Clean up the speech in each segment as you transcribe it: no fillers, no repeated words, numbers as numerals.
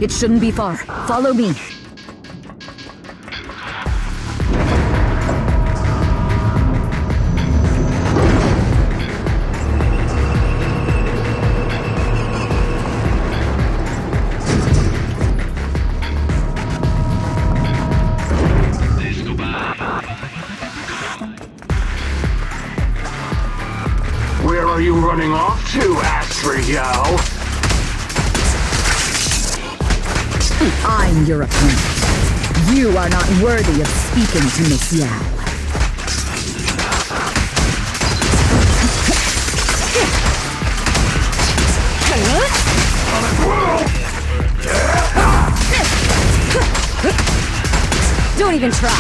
It shouldn't be far. Follow me. Where are you running off to, Astro-Yo? I'm your opponent. You are not worthy of speaking to Miss Yao. Don't even try.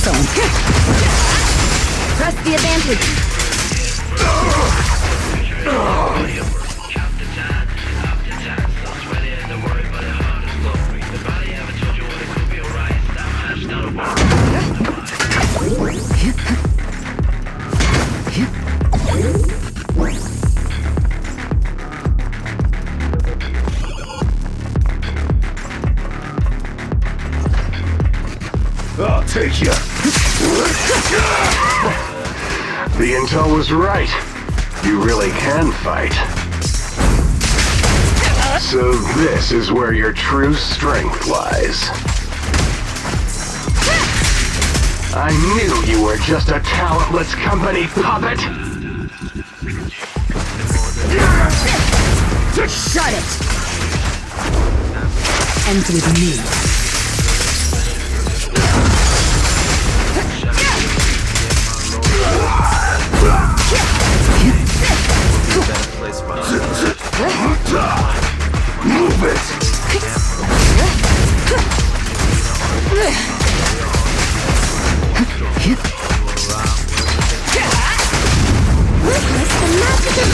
So, press the advantage. I'll take you. The intel was right. You really can fight. So this is where your true strength lies. I knew you were just a talentless company puppet. Shut it! And with me. Move it! Witness the magic of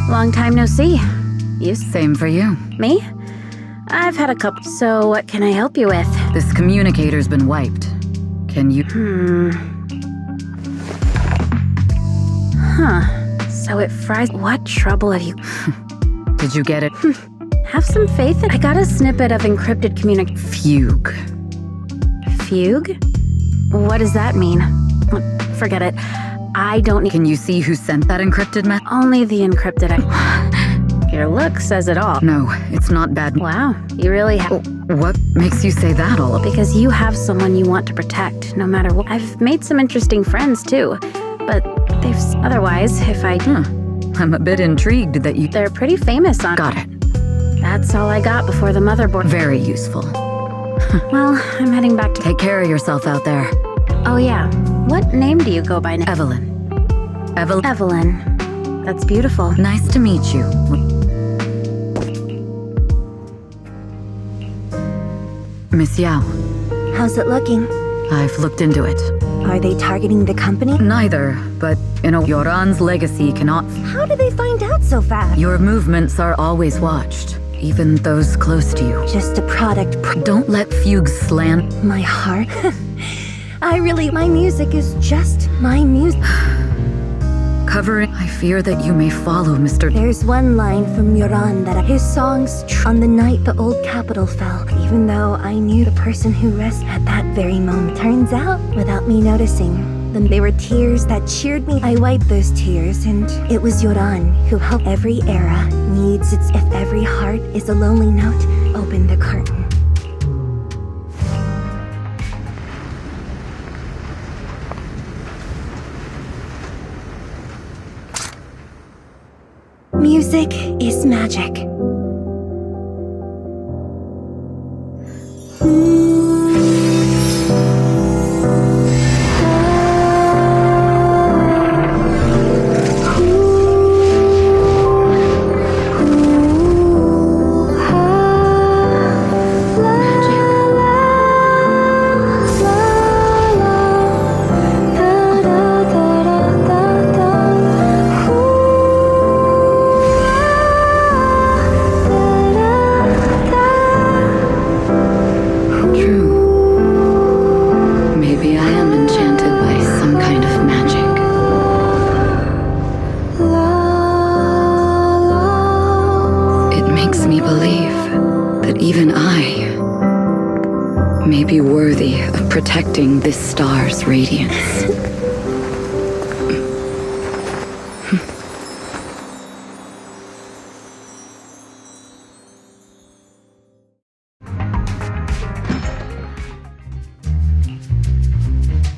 Long time no see. You? Same for you. Me? I've had a couple. So what can I help you with? This communicator's been wiped. Can you... Huh. So it fries. What trouble have you... Did you get it? Have some faith in... I got a snippet of encrypted Fugue. Fugue? What does that mean? Forget it. I don't need... Can you see who sent that encrypted message? Only the encrypted Your look says it all. No, it's not bad. Wow, you really have... What makes you say that, Oliver? Because you have someone you want to protect, no matter what. I've made some interesting friends, too. But they've... Otherwise, if I... I'm a bit intrigued that you... They're pretty famous on... Got it. That's all I got before the motherboard. Very useful. Well, I'm heading back to... Take care of yourself out there. Oh yeah, what name do you go by now? Evelyn. Evelyn. That's beautiful. Nice to meet you. Miss Yao, How's it looking? I've looked into it. Are they targeting the company? Neither, but Yoran's legacy cannot... How did they find out so fast? Your movements are always watched, even those close to you. Just a product. Don't let fugues slant. My heart? My music is just my music. Covering, I fear that you may follow Mr. There's one line from Yoran that his songs on the night the old capital fell, even though I knew the person who rested at that very moment. Turns out, without me noticing, they were tears that cheered me. I wiped those tears, and it was Yoran who helped. Every era needs its... If every heart is a lonely note, open the curtain. Music is magic. Protecting this star's radiance.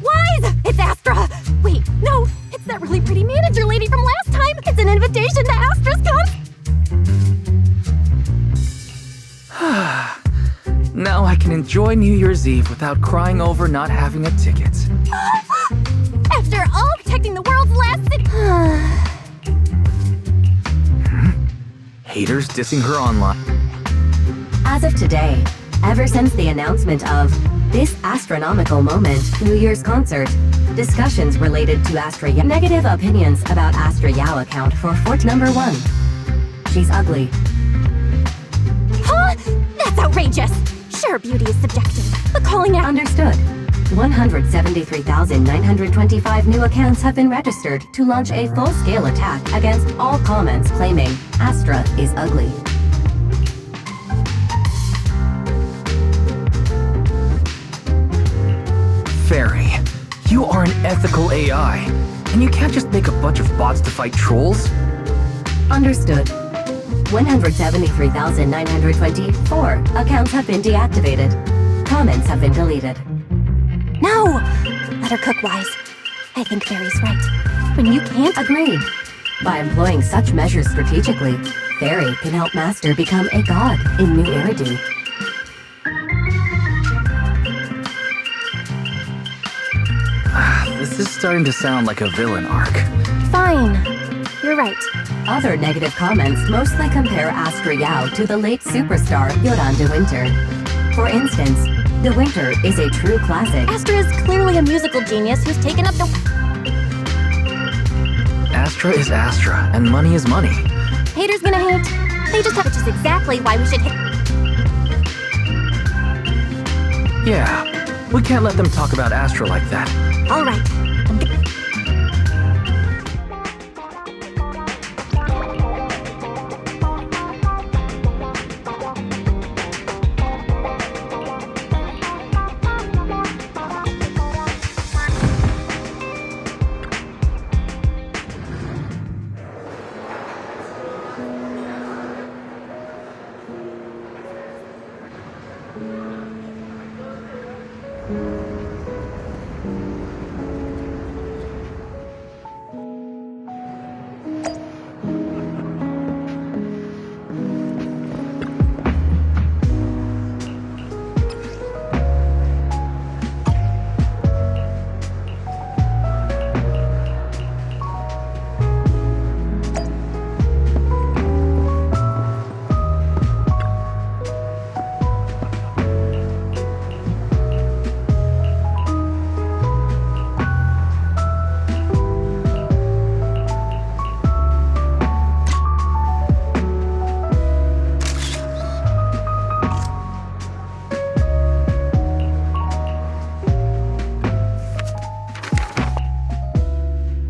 Wise! It's Astra! Wait, no, it's that really pretty manager lady from last time! It's an invitation to Astra's Now I can enjoy New Year's Eve without crying over not having a ticket. After all, protecting the world's last city. Haters dissing her online. As of today, ever since the announcement of this astronomical moment, New Year's concert, discussions related to Astra Yao. Negative opinions about Astra Yao account for number 1. She's ugly. Huh? That's outrageous! Sure, beauty is subjective, but calling it... Understood. 173,925 new accounts have been registered to launch a full-scale attack against all comments claiming Astra is ugly. Fairy, you are an ethical AI, and you can't just make a bunch of bots to fight trolls. Understood. 173,924 accounts have been deactivated. Comments have been deleted. No! Let her cook, Wise. I think Fairy's right. When you can't... Agreed. By employing such measures strategically, Fairy can help Master become a god in New Eridu. This is starting to sound like a villain arc. Fine. You're right. Other negative comments mostly compare Astra Yao to the late superstar Yoran de Winter. For instance, De Winter is a true classic. Astra is clearly a musical genius who's taken up the... Astra is Astra, and money is money. Haters gonna hate. They just have... Which is exactly why we should hit... Yeah, we can't let them talk about Astra like that. All right.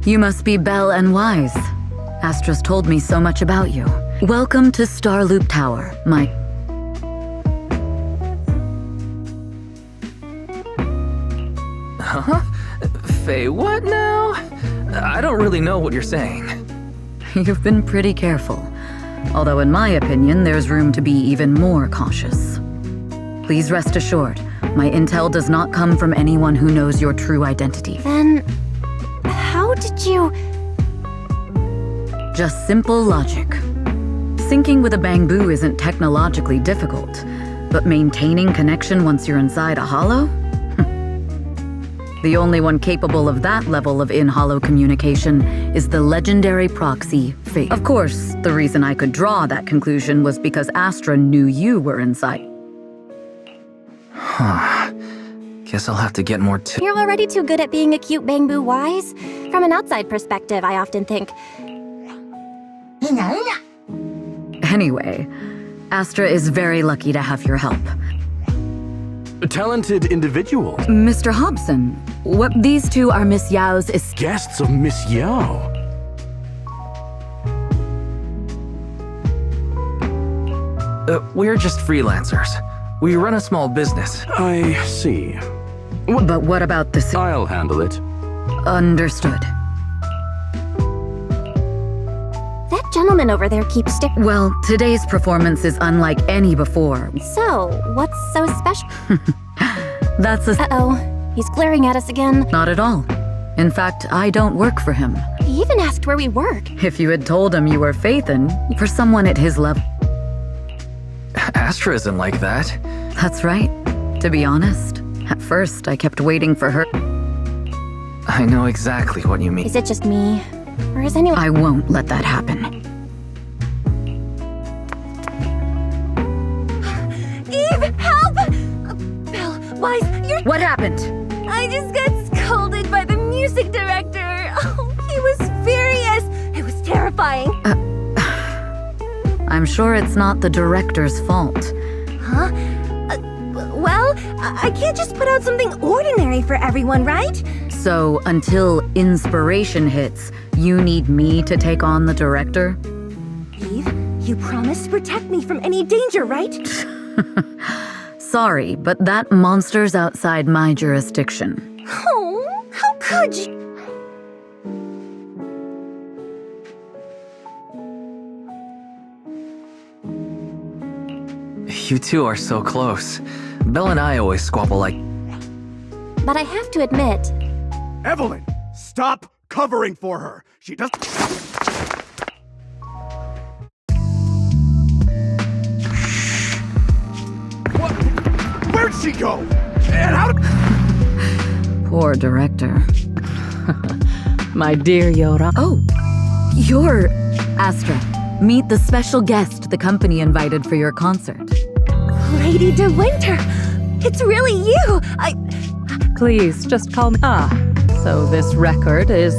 You must be Belle and Wise. Astra's told me so much about you. Welcome to Starloop Tower, my... Huh? Faye, what now? I don't really know what you're saying. You've been pretty careful. Although in my opinion, there's room to be even more cautious. Please rest assured, my intel does not come from anyone who knows your true identity. Then, how did you... Just simple logic. Syncing with a bamboo isn't technologically difficult, but maintaining connection once you're inside a hollow? The only one capable of that level of in-hollow communication is the legendary proxy, Fate. Of course, the reason I could draw that conclusion was because Astra knew you were inside. Huh. Guess I'll have to get more to... You're already too good at being a cute bamboo Wise. From an outside perspective, I often think... Anyway, Astra is very lucky to have your help. A talented individual. Mr. Hobson, what these two are Miss Yao's Guests of Miss Yao. We're just freelancers. We run a small business. I see. But what about the... I'll handle it. Understood. That gentleman over there keeps Well, today's performance is unlike any before. So, what's so special? That's a... Uh-oh, he's glaring at us again. Not at all. In fact, I don't work for him. He even asked where we work. If you had told him you were Phaethon, for someone at his level... Astra isn't like that. That's right. To be honest, at first I kept waiting for her. I know exactly what you mean. Is it just me? Or is anyone... I won't let that happen. Eve, help! Belle, Wise, you're... What happened? I just got scolded by the music director. Oh, he was furious. It was terrifying. I'm sure it's not the director's fault. Huh? Well, I can't just put out something ordinary for everyone, right? So, until inspiration hits, you need me to take on the director? Eve, you promised to protect me from any danger, right? Sorry, but that monster's outside my jurisdiction. Oh, how could you? You two are so close. Belle and I always squabble like... But I have to admit... Evelyn, stop covering for her. She doesn't... What? Where'd she go? And how did... Poor director. My dear Yoda. Oh, you're Astra. Meet the special guest the company invited for your concert. Lady De Winter, it's really you. Please, just call me. So this record is...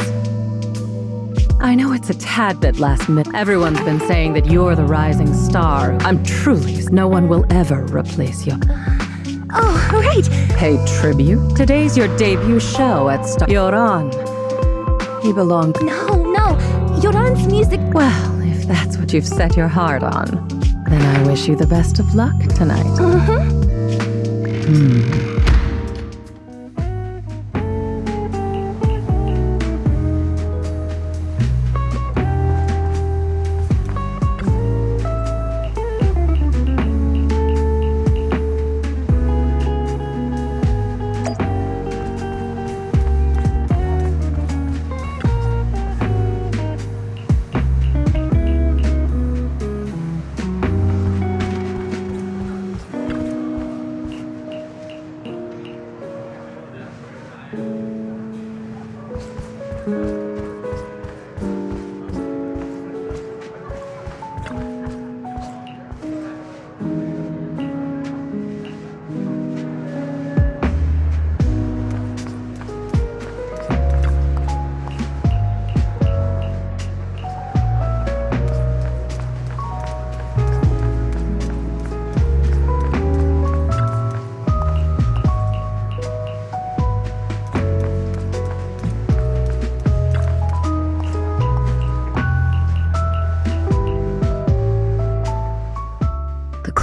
I know it's a tad bit last minute. Everyone's been saying that you're the rising star. I'm truly... No one will ever replace you. Oh, right. Pay tribute. Today's your debut show at Yoran. He belonged... No, Yoran's music... Well, if that's what you've set your heart on, then I wish you the best of luck tonight.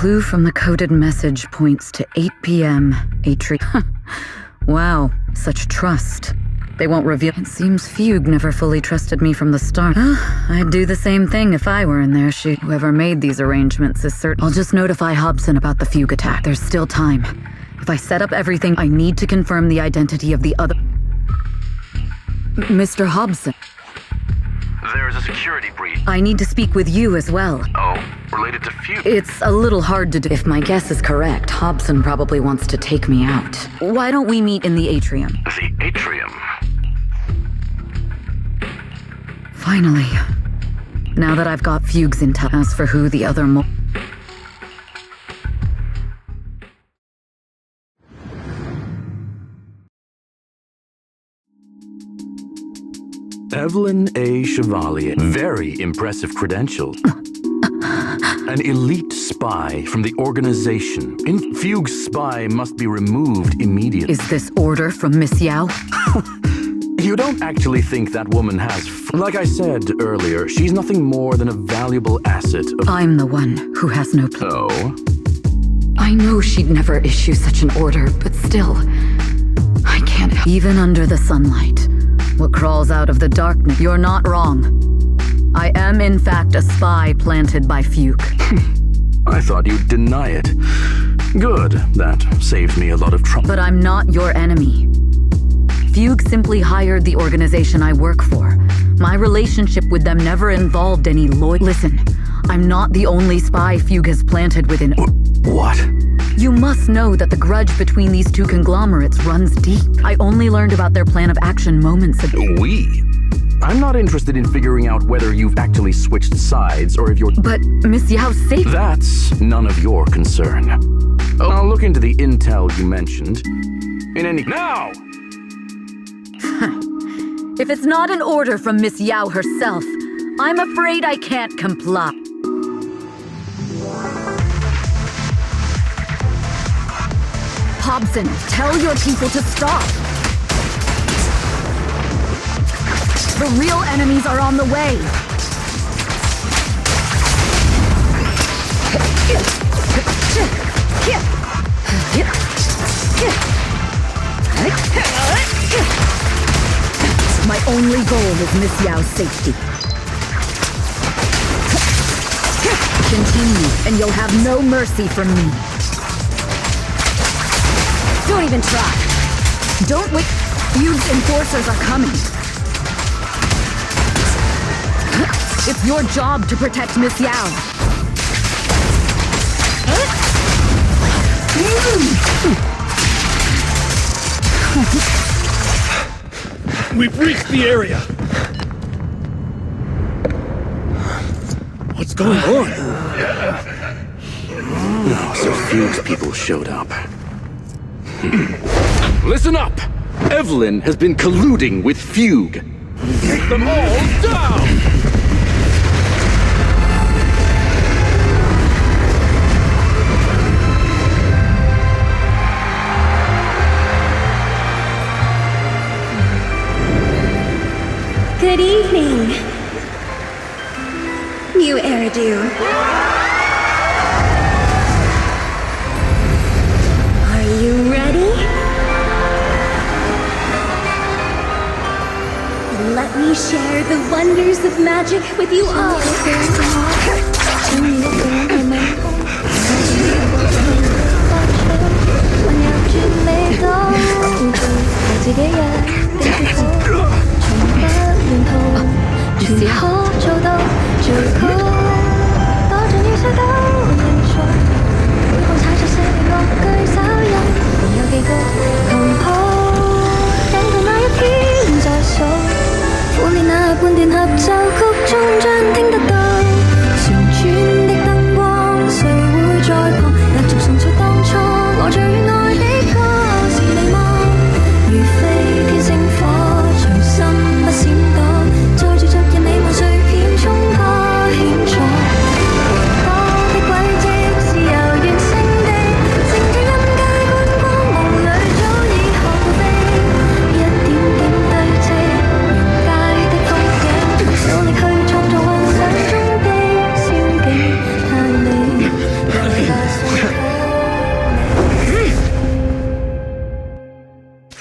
clue from the coded message points to 8 p.m. Wow, such trust. They won't reveal. It seems Fugue never fully trusted me from the start. I'd do the same thing if I were in their shoes. Whoever made these arrangements is certain. I'll just notify Hobson about the Fugue attack. There's still time. If I set up everything, I need to confirm the identity of the other... Mr. Hobson. There's a security breach. I need to speak with you as well. Oh, related to Fugue? It's a little hard to do. If my guess is correct, Hobson probably wants to take me out. Why don't we meet in the atrium? The atrium? Finally. Now that I've got Fugue's intel. As for who the other Evelyn A. Chevalier. Very impressive credentials. An elite spy from the organization. Fugue's spy must be removed immediately. Is this order from Miss Yao? You don't actually think that woman has... Like I said earlier, she's nothing more than a valuable asset of... I'm the one who has no plan. Oh? I know she'd never issue such an order, but still... I can't... Even under the sunlight, what crawls out of the darkness... You're not wrong. I am, in fact, a spy planted by Fugue. I thought you'd deny it. Good. That saves me a lot of trouble. But I'm not your enemy. Fugue simply hired the organization I work for. My relationship with them never involved any Listen, I'm not the only spy Fugue has planted within... What? You must know that the grudge between these two conglomerates runs deep. I only learned about their plan of action moments ago. I'm not interested in figuring out whether you've actually switched sides or if you're... But Miss Yao's safe... That's none of your concern. I'll look into the intel you mentioned. In any... Now! If it's not an order from Miss Yao herself, I'm afraid I can't comply. Hobson, tell your people to stop. The real enemies are on the way. My only goal is Miss Yao's safety. Continue, and you'll have no mercy from me. Don't even try. Don't wait. Fugue's enforcers are coming. It's your job to protect Miss Yao. We've reached the area. What's going on? No, so Fugue's people showed up. Listen up! Evelyn has been colluding with Fugue. Take them all down! Good evening, new Eridu. Are you ready? Let me share the wonders of magic with you all.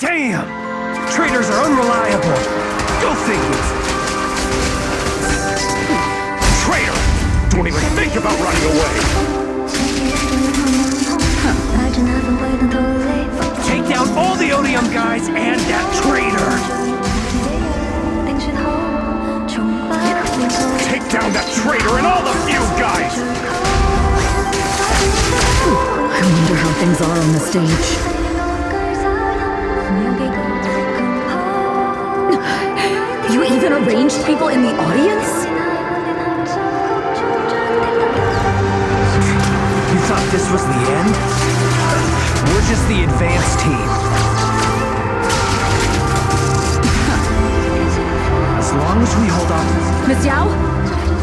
Damn! Traitors are unreliable. Go figure. Traitor! Don't even think about running away! Take down all the Odium guys and that traitor! Take down that traitor and all the Fugue guys! I wonder how things are on the stage. You even arranged people in the audience? You thought this was the end? We're just the advanced team. As long as we hold on. Miss Yao?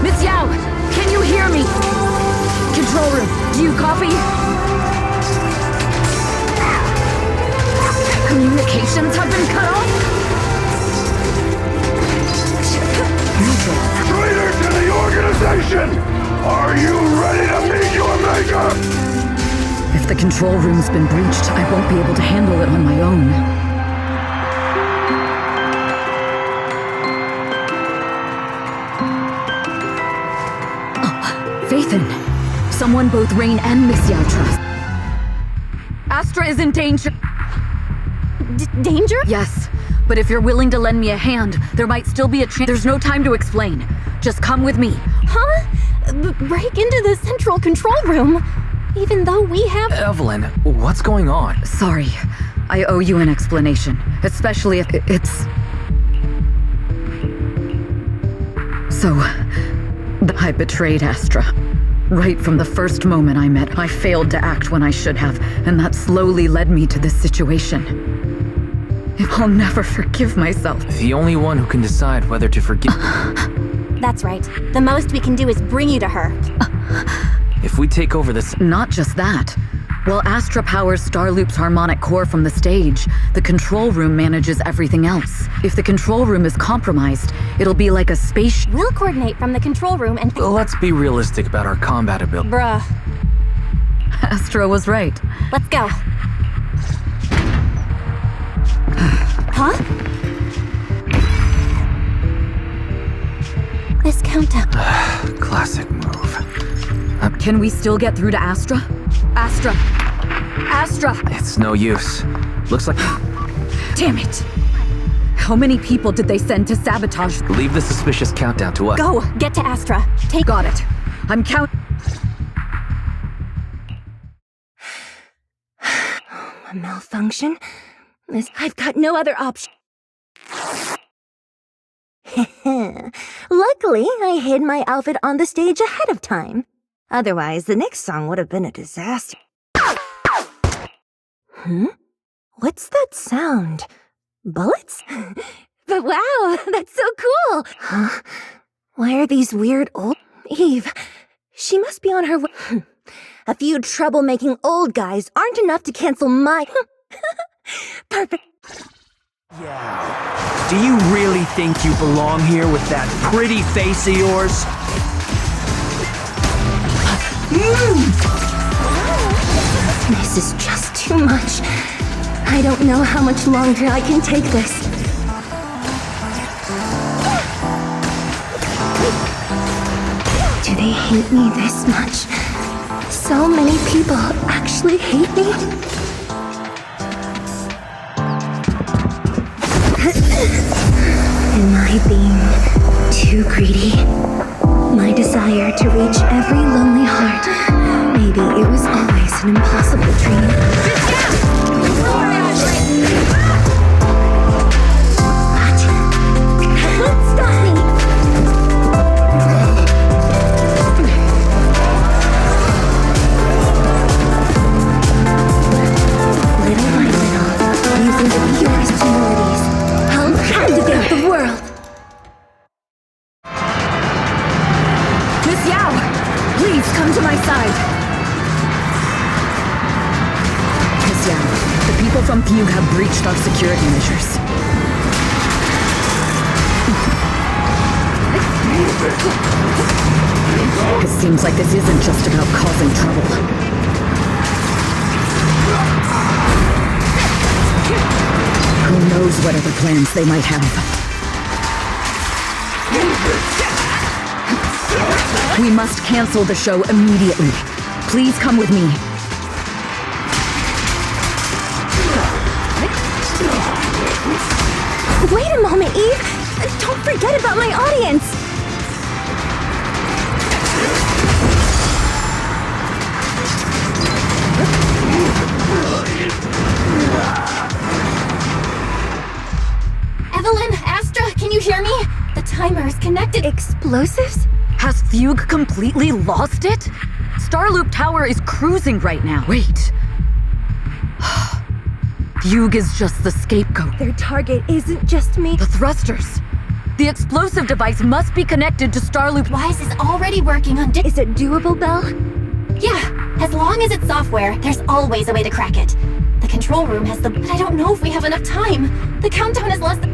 Miss Yao! Can you hear me? Control room, do you copy? Communications have been cut off? Traitor to the organization! Are you ready to meet your maker? If the control room's been breached, I won't be able to handle it on my own. Faithin, someone both Rain and Miss Yao trust. Astra is in danger. Danger? Yes, but if you're willing to lend me a hand, there might still be a chance. There's no time to explain. Just come with me. Huh? Break into the central control room? Even though we have— Evelyn, what's going on? Sorry, I owe you an explanation, especially if it's... So, I betrayed Astra. Right from the first moment I met, I failed to act when I should have, and that slowly led me to this situation. I'll never forgive myself. The only one who can decide whether to forgive... That's right. The most we can do is bring you to her. If we take over this... Not just that. While Astra powers Starloop's harmonic core from the stage, the control room manages everything else. If the control room is compromised, it'll be like a space... We'll coordinate from the control room and... Let's be realistic about our combat ability. Bruh. Astra was right. Let's go. Huh? This countdown. Classic move. Can we still get through to Astra? Astra! Astra! It's no use. Looks like... Damn it! How many people did they send to sabotage? Leave the suspicious countdown to us. Go! Get to Astra. Got it. I'm A malfunction? I've got no other option. Luckily, I hid my outfit on the stage ahead of time. Otherwise, the next song would have been a disaster. What's that sound? Bullets? But wow, that's so cool! Huh? Why are these weird old... Eve, she must be on her way... A few troublemaking old guys aren't enough to cancel my... Perfect. Yeah. Do you really think you belong here with that pretty face of yours? This is just too much. I don't know how much longer I can take this. Do they hate me this much? So many people actually hate me? Am I being too greedy? My desire to reach every lonely heart. Maybe it was always an impossible dream. What? Don't stop me! Little by little, using the purest melodies, I'll captivate the world. Miss Yao! Please come to my side! Miss Yao, the people from Fugue have breached our security measures. It seems like this isn't just about causing trouble. knows what other plans they might have. We must cancel the show immediately. Please come with me. Wait a moment, Eve! Don't forget about my audience! Evelyn, Astra, can you hear me? The timer is connected. Explosives? Has Fugue completely lost it? Starloop Tower is cruising right now. Wait. Fugue is just the scapegoat. Their target isn't just me. The thrusters. The explosive device must be connected to Starloop. Wise is already working on Is it doable, Belle? Yeah, as long as it's software, there's always a way to crack it. The control room has but I don't know if we have enough time. The countdown is less than...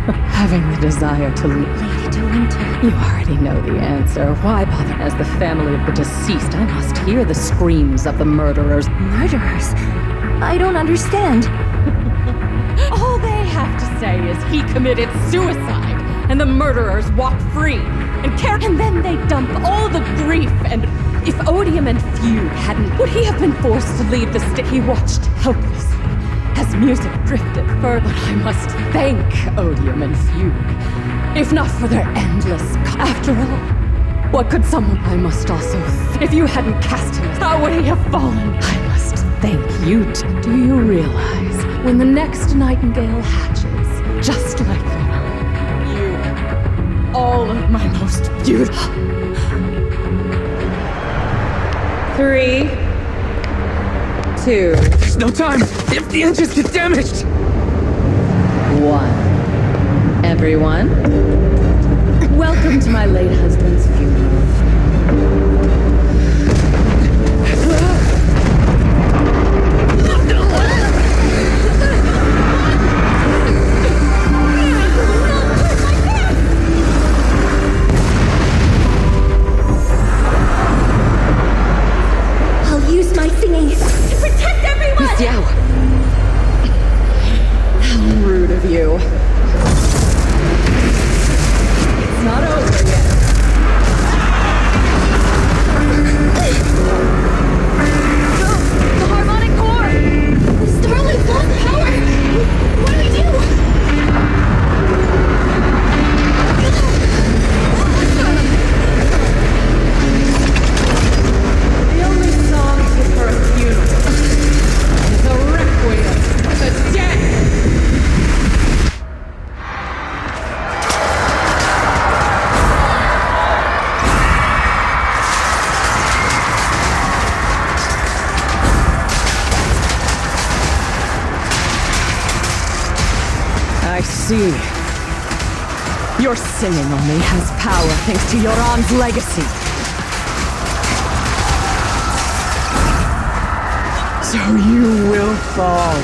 Having the desire to leave. Lady de Winter. You already know the answer. Why bother? As the family of the deceased, I must hear the screams of the murderers. Murderers? I don't understand. All they have to say is he committed suicide, and the murderers walked free. And then they dump all the grief and... If Odium and Fugue hadn't, would he have been forced to leave the state? He watched helplessly as music drifted further. But I must thank Odium and Fugue, if not for their endless... After all, what could someone... I must also... If you hadn't cast him, how would he have fallen? I must thank you. Do you realize, when the next nightingale hatches, just like that, you, all of my most beautiful... 3, 2... There's no time! If the engines get damaged! 1. Everyone, welcome to my late husband's funeral. I'll use my thingy to protect everyone! Miss Yao! How rude of you. It's not over yet. The harmonic core! The Starlight lost power! What do we do? The only song fit for a funeral is a requiem for the dead! I see. Your singing only has power thanks to Yoran's legacy. So you will fall.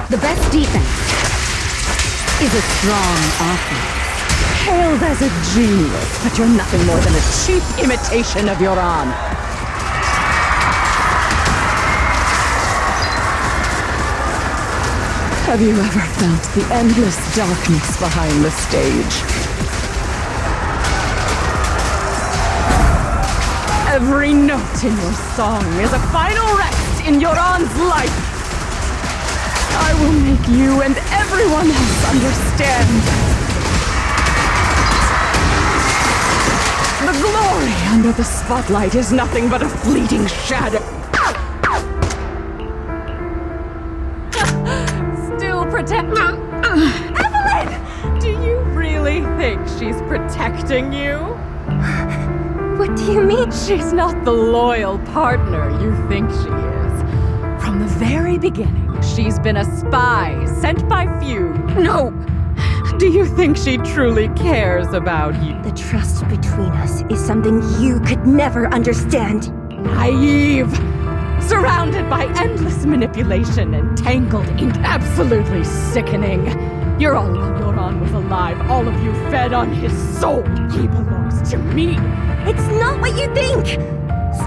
The best defense is a strong offense. Hailed as a genius, but you're nothing more than a cheap imitation of Yoran. Have you ever felt the endless darkness behind the stage? Every note in your song is a final rest in Yoran's life. I will make you and everyone else understand. The glory under the spotlight is nothing but a fleeting shadow. Still Evelyn! Do you really think she's protecting you? What do you mean? She's not the loyal partner you think she is. From the very beginning, she's been a spy sent by Fugue. No! Do you think she truly cares about you? The trust between us is something you could never understand. Naive! surrounded by endless manipulation and tangled ink. Absolutely sickening. You're all along Yoran was alive, all of you fed on his soul. He belongs to me. It's not what you think!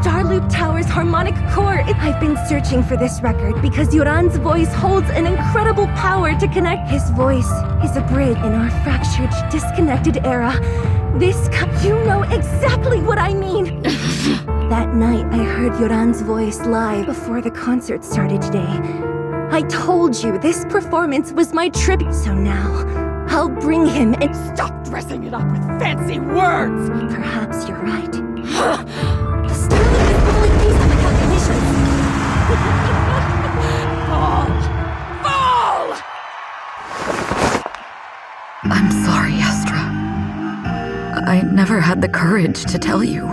Starloop Tower's harmonic core. I've been searching for this record because Yoran's voice holds an incredible power to connect. His voice is a bridge in our fractured, disconnected era. You know exactly what I mean! That night, I heard Yoran's voice live before the concert started today. I told you this performance was my tribute, so now I'll bring him and Stop dressing it up with fancy words! perhaps you're right. The Starloop is fully based on the calculations. Fall! I'm sorry, Astra. I never had the courage to tell you.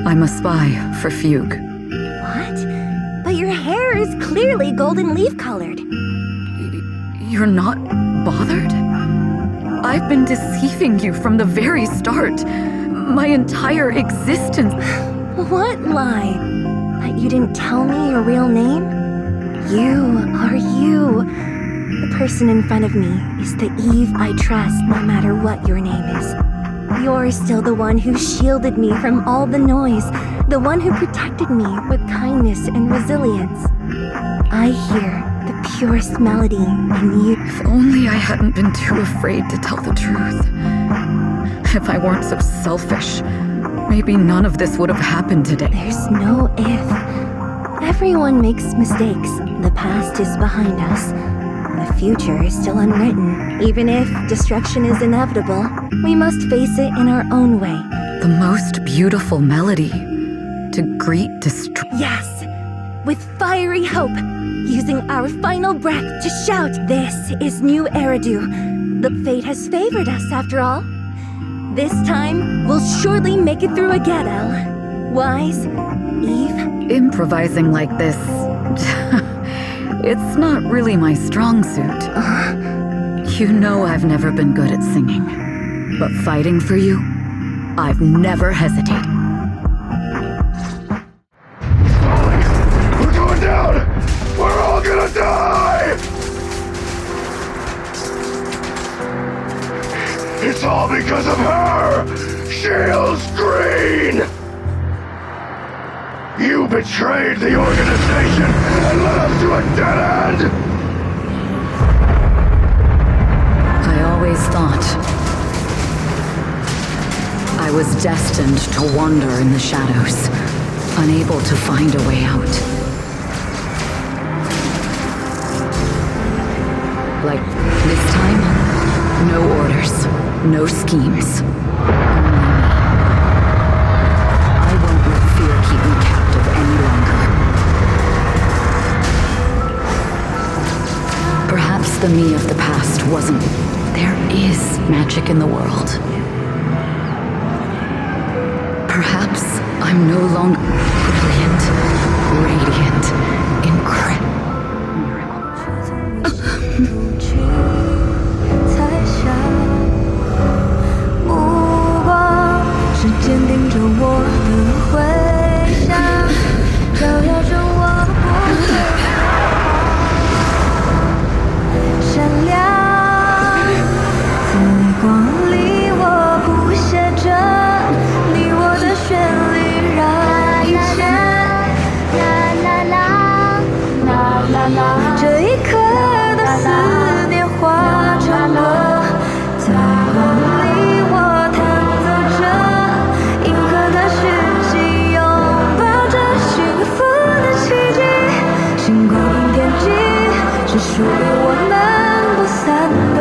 I'm a spy for Fugue. What? But your hair is clearly golden leaf colored. You're not bothered? I've been deceiving you from the very start. My entire existence. What lie? That you didn't tell me your real name? You are you. The person in front of me is the Eve I trust no matter what your name is. You're still the one who shielded me from all the noise, the one who protected me with kindness and resilience. I hear the purest melody in you. If only I hadn't been too afraid to tell the truth. If I weren't so selfish, maybe none of this would have happened today. There's no if. Everyone makes mistakes. The past is behind us. The future is still unwritten. Even if destruction is inevitable, we must face it in our own way. The most beautiful melody to greet destruction. Yes! With fiery hope, using our final breath to shout, this is New Eridu. The fate has favored us after all. This time, we'll surely make it through again, El. Wise, Eve. Improvising like this, it's not really my strong suit. You know I've never been good at singing. But fighting for you, I've never hesitated. We're going down! We're all gonna die! It's all because of her! Shields Green! You betrayed the organization and led us to a dead end! I always thought I was destined to wander in the shadows, unable to find a way out. Like this time, no orders, no schemes. I won't let fear keep me captive any longer. Perhaps the me of the past wasn't. There is magic in the world. Perhaps I'm no longer brilliant, radiant, incredible. 坚定着我的回响，照耀着我不会闪亮。在光里，我谱写着你我的旋律，让一切啦啦啦啦啦啦，这一刻的思念化成歌。在光里，我弹奏着。 是属于我们不散的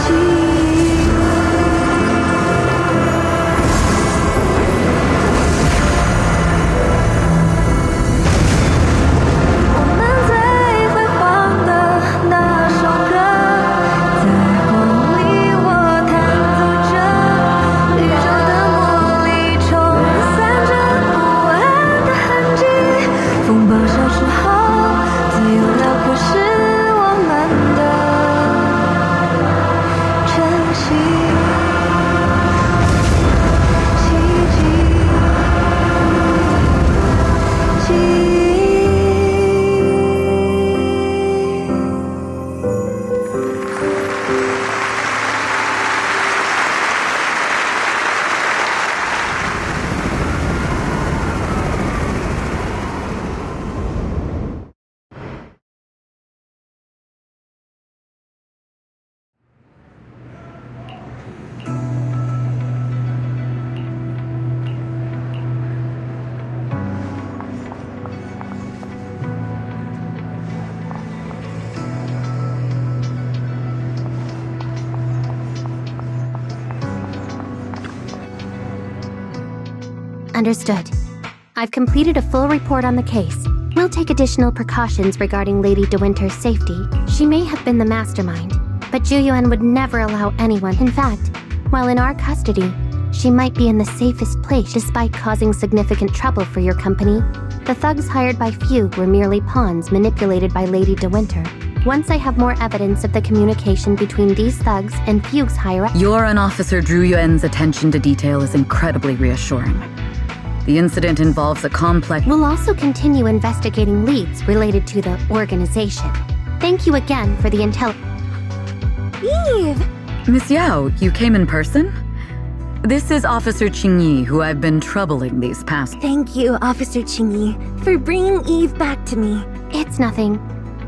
记忆。我们最辉煌的那首歌，在光里我弹奏着，宇宙的魔力冲散着不安的痕迹，风暴消失后。 自由辽阔是我们的。Understood. I've completed a full report on the case. We'll take additional precautions regarding Lady De Winter's safety. She may have been the mastermind, but Zhu Yuan would never allow anyone. In fact, while in our custody, she might be in the safest place despite causing significant trouble for your company. The thugs hired by Fugue were merely pawns manipulated by Lady De Winter. Once I have more evidence of the communication between these thugs and Fugue's hierarchy... Your and Officer Zhu Yuan's attention to detail is incredibly reassuring. The incident involves a complex... We'll also continue investigating leads related to the organization. Thank you again for the intel... Eve! Miss Yao, you came in person? This is Officer Qingyi, who I've been troubling these past... Thank you, Officer Qingyi, for bringing Eve back to me. It's nothing.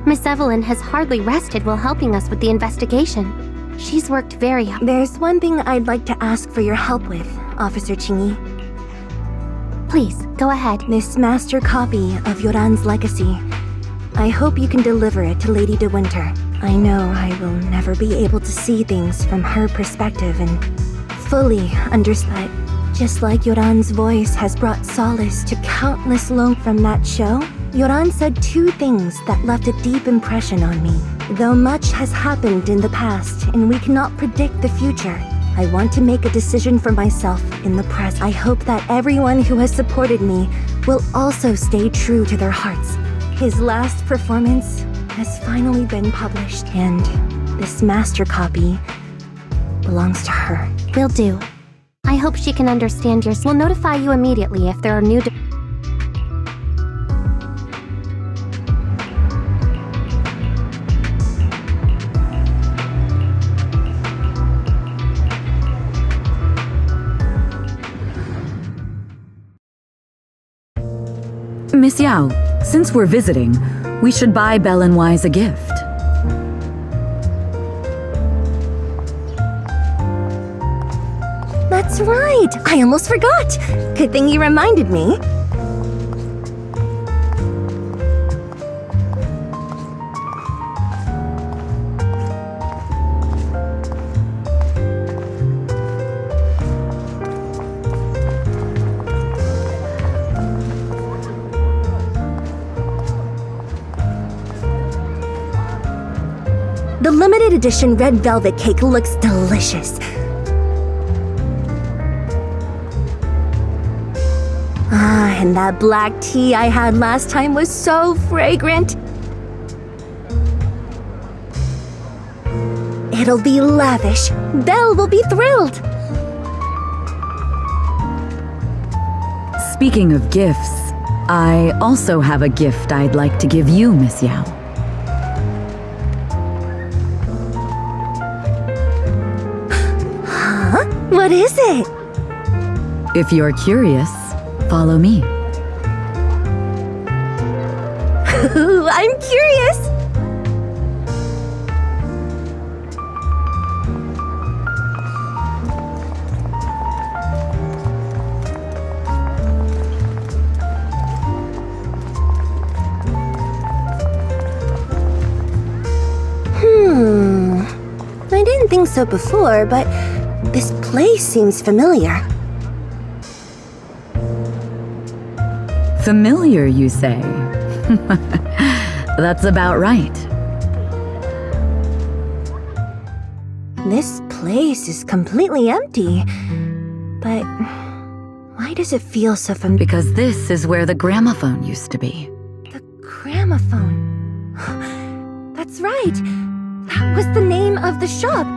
Miss Evelyn has hardly rested while helping us with the investigation. She's worked very hard. There's one thing I'd like to ask for your help with, Officer Qingyi. Please, go ahead. This master copy of Yoran's legacy. I hope you can deliver it to Lady De Winter. I know I will never be able to see things from her perspective and fully understand. Just like Yoran's voice has brought solace to countless lone from that show, Yoran said two things that left a deep impression on me. Though much has happened in the past and we cannot predict the future, I want to make a decision for myself in the present. I hope that everyone who has supported me will also stay true to their hearts. His last performance has finally been published, and this master copy belongs to her. Will do. I hope she can understand yours. We'll notify you immediately if there are new... Miss Yao, since we're visiting, we should buy Belle and Wise a gift. That's right! I almost forgot! Good thing you reminded me. The limited edition red velvet cake looks delicious. Ah, and that black tea I had last time was so fragrant. It'll be lavish. Belle will be thrilled. Speaking of gifts, I also have a gift I'd like to give you, Miss Yao. Huh? What is it? If you're curious, follow me. I'm curious! I didn't think so before, but this place seems familiar. Familiar, you say? That's about right. This place is completely empty. But why does it feel so familiar? Because this is where the gramophone used to be. The gramophone. That's right. That was the name of the shop.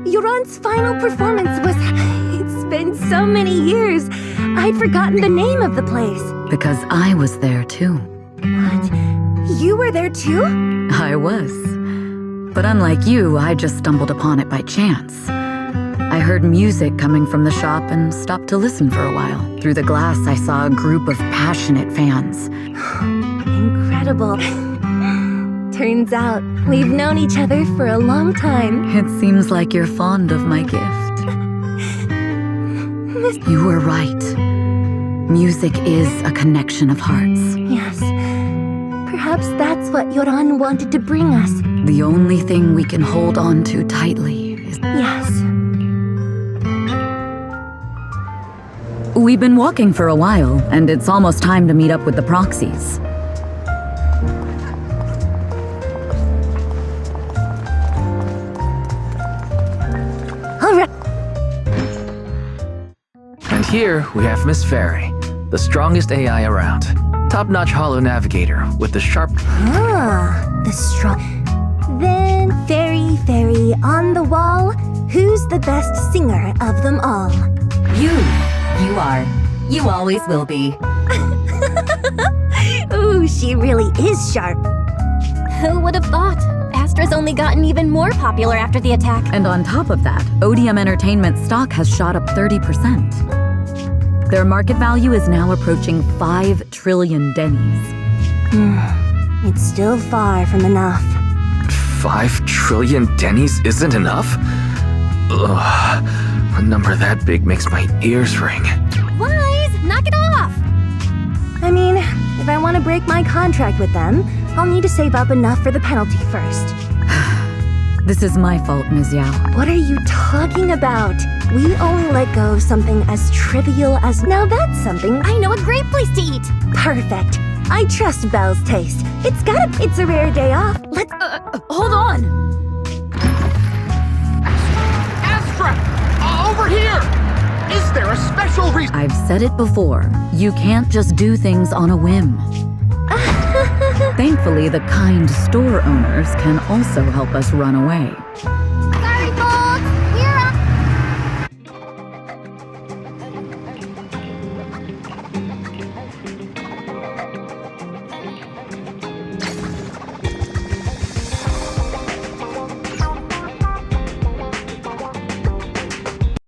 Yoran's final performance was... It's been so many years. I'd forgotten the name of the place. Because I was there too. What? You were there too? I was. But unlike you, I just stumbled upon it by chance. I heard music coming from the shop and stopped to listen for a while. Through the glass, I saw a group of passionate fans. Incredible. Turns out, we've known each other for a long time. It seems like you're fond of my gift. You were right. Music is a connection of hearts. Yes. Perhaps that's what Yoran wanted to bring us. The only thing we can hold on to tightly is... Yes. We've been walking for a while, and it's almost time to meet up with the proxies. And here we have Miss Fairy, the strongest AI around. Top-notch holo navigator with the sharp... Ah, the strong... Then, Fairy, on the wall, who's the best singer of them all? You are. You always will be. Ooh, she really is sharp. Who would have thought? Astra's only gotten even more popular after the attack. And on top of that, Odium Entertainment stock has shot up 30%. Their market value is now approaching 5 trillion dennies. It's still far from enough. 5 trillion dennies isn't enough? Ugh, a number that big makes my ears ring. Wise, knock it off! I mean, if I want to break my contract with them, I'll need to save up enough for the penalty first. This is my fault, Ms. Yao. What are you talking about? We only let go of something as trivial as... Now that's something... I know a great place to eat! Perfect. I trust Belle's taste. It's a rare day off. Let's... Hold on! Astra! Over here! Is there a special reason? I've said it before. You can't just do things on a whim. Thankfully, the kind store owners can also help us run away.